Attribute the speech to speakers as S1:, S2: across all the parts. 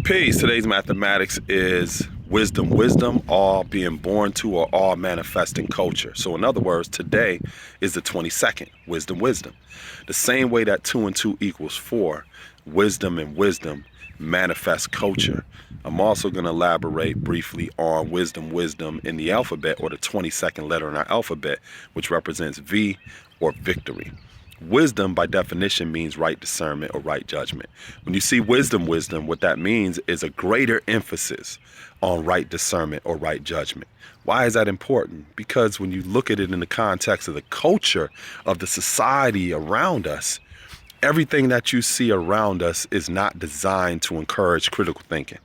S1: Peace. Today's mathematics is wisdom. Wisdom, all being born to or all manifesting culture. So in other words, today is the 22nd. Wisdom. The same way that 2 and 2 equals 4, wisdom and wisdom manifest culture. I'm also going to elaborate briefly on wisdom in the alphabet, or the 22nd letter in our alphabet, which represents V, or victory. Wisdom, by definition, means right discernment or right judgment. When you see wisdom, what that means is a greater emphasis on right discernment or right judgment. Why is that important? Because when you look at it in the context of the culture of the society around us, everything that you see around us is not designed to encourage critical thinking.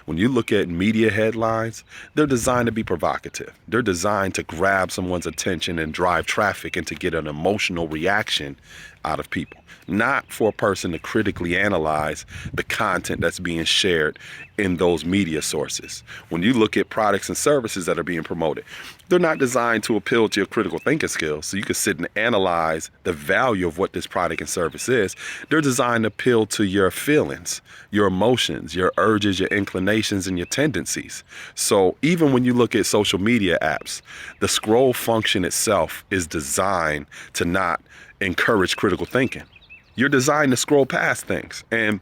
S1: When you look at media headlines, they're designed to be provocative. They're designed to grab someone's attention and drive traffic and to get an emotional reaction out of people, not for a person to critically analyze the content that's being shared in those media sources. When you look at products and services that are being promoted, they're not designed to appeal to your critical thinking skills so you can sit and analyze the value of what this product and service is. They're designed to appeal to your feelings, your emotions, your urges, your inclinations, and your tendencies. So even when you look at social media apps, the scroll function itself is designed to not encourage critical thinking. You're designed to scroll past things, and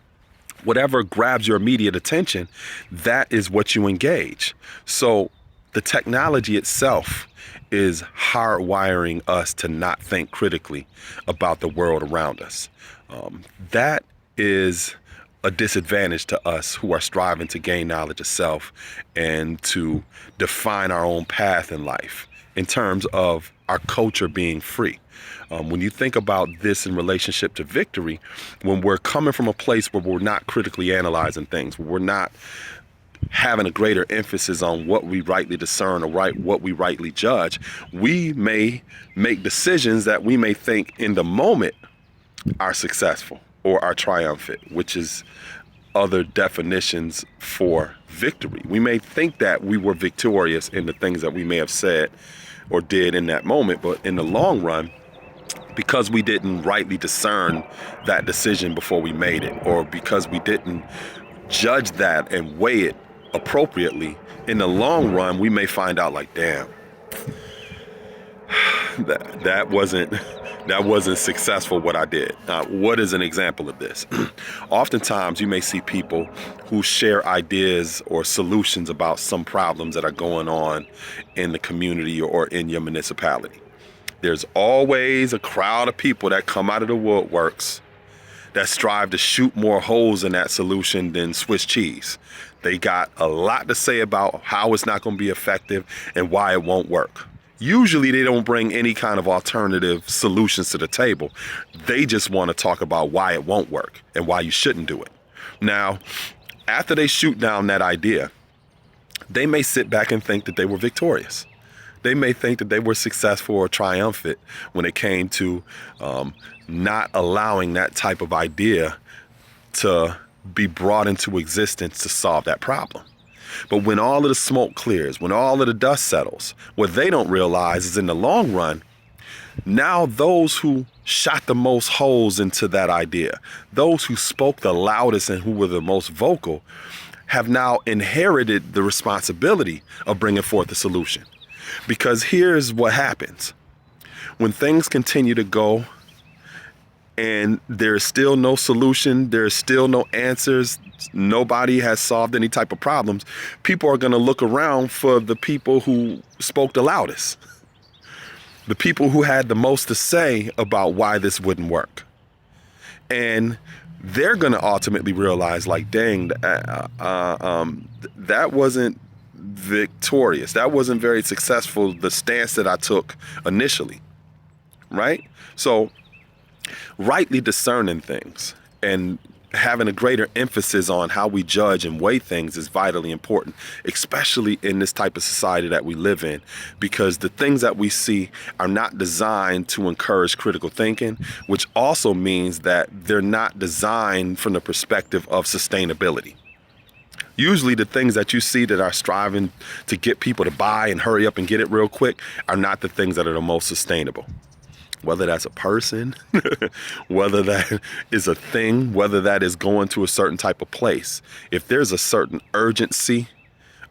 S1: whatever grabs your immediate attention, that is what you engage. So the technology itself is hardwiring us to not think critically about the world around us. That is a disadvantage to us who are striving to gain knowledge of self and to define our own path in life in terms of our culture being free. When you think about this in relationship to victory, when we're coming from a place where we're not critically analyzing things, where we're not having a greater emphasis on what we rightly discern or what we rightly judge, we may make decisions that we may think in the moment are successful or are triumphant, which is other definitions for victory. We may think that we were victorious in the things that we may have said or did in that moment, but in the long run, because we didn't rightly discern that decision before we made it, or because we didn't judge that and weigh it appropriately, in the long run, we may find out like, damn, that wasn't successful what I did. What is an example of this? Oftentimes you may see people who share ideas or solutions about some problems that are going on in the community or in your municipality. There's always a crowd of people that come out of the woodworks that strive to shoot more holes in that solution than Swiss cheese. They got a lot to say about how it's not going to be effective and why it won't work. Usually they don't bring any kind of alternative solutions to the table. They just want to talk about why it won't work and why you shouldn't do it. Now, after they shoot down that idea, they may sit back and think that they were victorious. They may think that they were successful or triumphant when it came to not allowing that type of idea to be brought into existence to solve that problem. But when all of the smoke clears, when all of the dust settles, what they don't realize is in the long run, now those who shot the most holes into that idea, those who spoke the loudest and who were the most vocal, have now inherited the responsibility of bringing forth a solution. Because here's what happens. When things continue to go and there's still no solution, there's still no answers, nobody has solved any type of problems, people are going to look around for the people who spoke the loudest, the people who had the most to say about why this wouldn't work. And they're going to ultimately realize, like, dang, that wasn't victorious. That wasn't very successful, the stance that I took initially, right? So rightly discerning things and having a greater emphasis on how we judge and weigh things is vitally important, especially in this type of society that we live in, because the things that we see are not designed to encourage critical thinking, which also means that they're not designed from the perspective of sustainability. Usually the things that you see that are striving to get people to buy and hurry up and get it real quick are not the things that are the most sustainable. whether that's a person, whether that is a thing, whether that is going to a certain type of place. If there's a certain urgency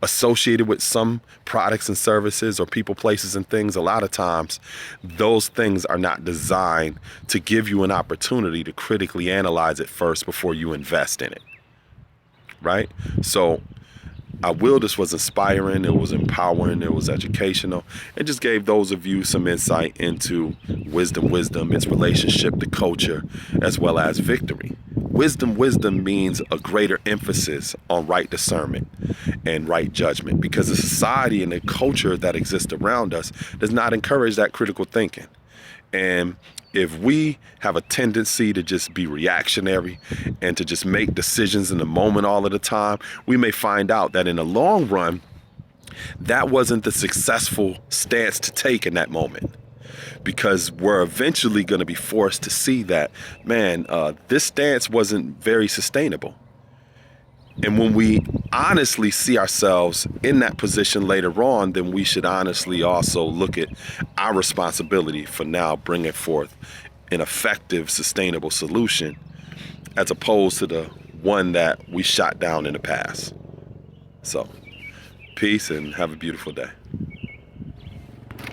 S1: associated with some products and services or people, places, and things, a lot of times those things are not designed to give you an opportunity to critically analyze it first before you invest in it, right? So this was inspiring, it was empowering, it was educational. It just gave those of you some insight into wisdom, its relationship to culture, as well as victory. Wisdom means a greater emphasis on right discernment and right judgment, because the society and the culture that exists around us does not encourage that critical thinking. And if we have a tendency to just be reactionary and to just make decisions in the moment all of the time, we may find out that in the long run, that wasn't the successful stance to take in that moment. Because we're eventually going to be forced to see that, man, this stance wasn't very sustainable. And when we honestly see ourselves in that position later on, then we should honestly also look at our responsibility for now bringing forth an effective, sustainable solution, as opposed to the one that we shot down in the past. So, peace and have a beautiful day.